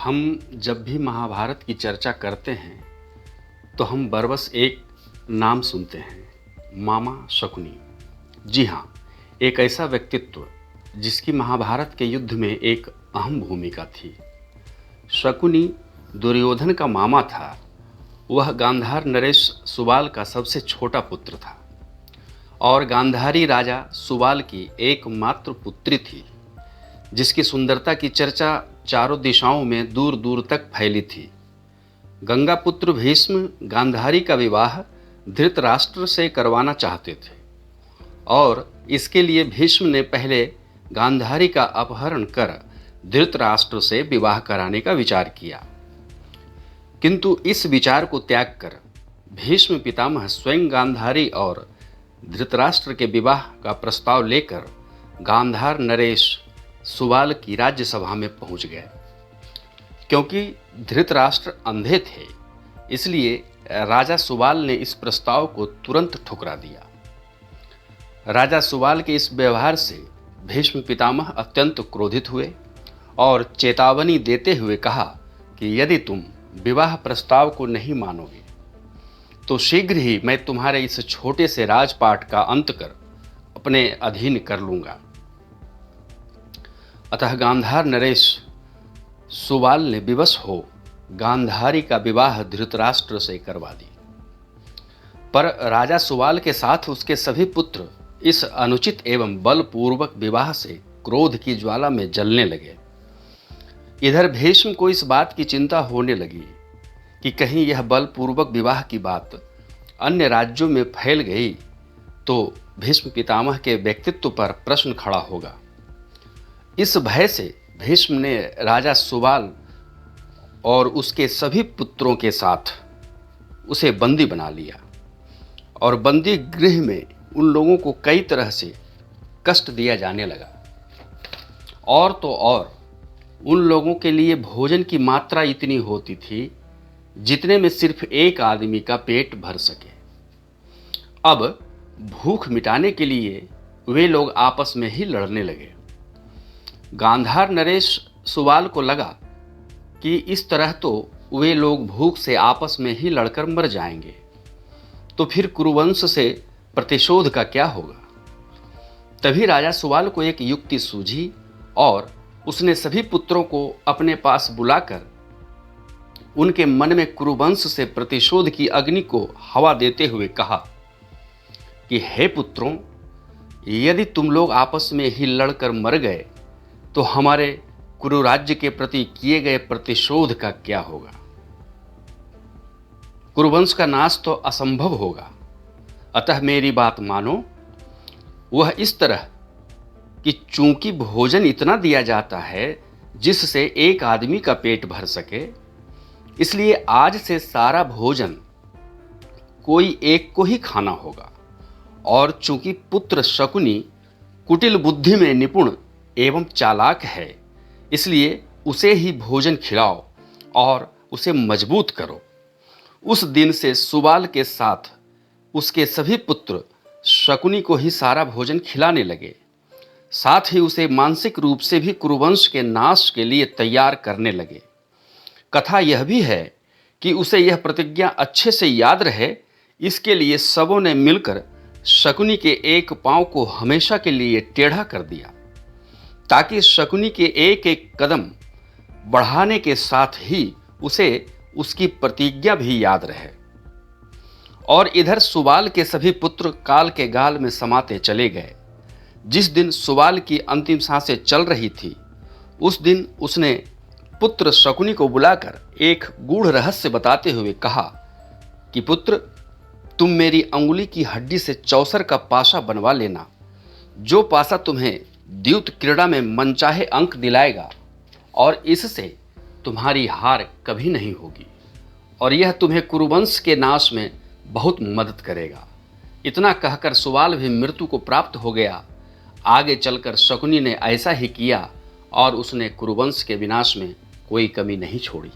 हम जब भी महाभारत की चर्चा करते हैं तो हम बरबस एक नाम सुनते हैं, मामा शकुनी। जी हाँ, एक ऐसा व्यक्तित्व जिसकी महाभारत के युद्ध में एक अहम भूमिका थी। शकुनी दुर्योधन का मामा था। वह गांधार नरेश सुबाल का सबसे छोटा पुत्र था और गांधारी राजा सुबाल की एकमात्र पुत्री थी, जिसकी सुंदरता की चर्चा चारों दिशाओं में दूर दूर तक फैली थी। गंगा पुत्र भीष्म गांधारी का विवाह धृतराष्ट्र से करवाना चाहते थे और इसके लिए भीष्म ने पहले गांधारी का अपहरण कर धृतराष्ट्र से विवाह कराने का विचार किया, किंतु इस विचार को त्याग कर भीष्म पितामह स्वयं गांधारी और धृतराष्ट्र के विवाह का प्रस्ताव लेकर गांधार नरेश सुबाल की राज्यसभा में पहुंच गए। क्योंकि धृतराष्ट्र अंधे थे, इसलिए राजा सुबाल ने इस प्रस्ताव को तुरंत ठुकरा दिया। राजा सुबाल के इस व्यवहार से भीष्म पितामह अत्यंत क्रोधित हुए और चेतावनी देते हुए कहा कि यदि तुम विवाह प्रस्ताव को नहीं मानोगे तो शीघ्र ही मैं तुम्हारे इस छोटे से राजपाट का अंत कर अपने अधीन कर लूंगा। अतः गांधार नरेश सुबाल ने विवश हो गांधारी का विवाह धृतराष्ट्र से करवा दी। पर राजा सुबाल के साथ उसके सभी पुत्र इस अनुचित एवं बलपूर्वक विवाह से क्रोध की ज्वाला में जलने लगे। इधर भीष्म को इस बात की चिंता होने लगी कि कहीं यह बलपूर्वक विवाह की बात अन्य राज्यों में फैल गई तो भीष्म पितामह के व्यक्तित्व पर प्रश्न खड़ा होगा। इस भय से भीष्म ने राजा सुबाल और उसके सभी पुत्रों के साथ उसे बंदी बना लिया और बंदी गृह में उन लोगों को कई तरह से कष्ट दिया जाने लगा। और तो और उन लोगों के लिए भोजन की मात्रा इतनी होती थी जितने में सिर्फ एक आदमी का पेट भर सके। अब भूख मिटाने के लिए वे लोग आपस में ही लड़ने लगे। गांधार नरेश सुबाल को लगा कि इस तरह तो वे लोग भूख से आपस में ही लड़कर मर जाएंगे, तो फिर कुरुवंश से प्रतिशोध का क्या होगा। तभी राजा सुबाल को एक युक्ति सूझी और उसने सभी पुत्रों को अपने पास बुलाकर उनके मन में कुरुवंश से प्रतिशोध की अग्नि को हवा देते हुए कहा कि हे पुत्रों, यदि तुम लोग आपस में ही लड़कर मर गए तो हमारे कुरु राज्य के प्रति किए गए प्रतिशोध का क्या होगा। कुरुवंश का नाश तो असंभव होगा। अतः मेरी बात मानो। वह इस तरह कि चूंकि भोजन इतना दिया जाता है जिससे एक आदमी का पेट भर सके, इसलिए आज से सारा भोजन कोई एक को ही खाना होगा। और चूंकि पुत्र शकुनी कुटिल बुद्धि में निपुण एवं चालाक है, इसलिए उसे ही भोजन खिलाओ और उसे मजबूत करो। उस दिन से सुबाल के साथ उसके सभी पुत्र शकुनी को ही सारा भोजन खिलाने लगे, साथ ही उसे मानसिक रूप से भी कुरुवंश के नाश के लिए तैयार करने लगे। कथा यह भी है कि उसे यह प्रतिज्ञा अच्छे से याद रहे, इसके लिए सबों ने मिलकर शकुनी के एक पांव को हमेशा के लिए टेढ़ा कर दिया, ताकि शकुनी के एक एक कदम बढ़ाने के साथ ही उसे उसकी प्रतिज्ञा भी याद रहे। और इधर सुबाल के सभी पुत्र काल के गाल में समाते चले गए। जिस दिन सुबाल की अंतिम सांसें चल रही थी, उस दिन उसने पुत्र शकुनी को बुलाकर एक गूढ़ रहस्य बताते हुए कहा कि पुत्र, तुम मेरी अंगुली की हड्डी से चौसर का पाशा बनवा लेना। जो पाशा तुम्हें द्यूत क्रीड़ा में मनचाहे अंक दिलाएगा और इससे तुम्हारी हार कभी नहीं होगी, और यह तुम्हें कुरुवंश के नाश में बहुत मदद करेगा। इतना कहकर सुबाल भी मृत्यु को प्राप्त हो गया। आगे चलकर शकुनी ने ऐसा ही किया और उसने कुरुवंश के विनाश में कोई कमी नहीं छोड़ी।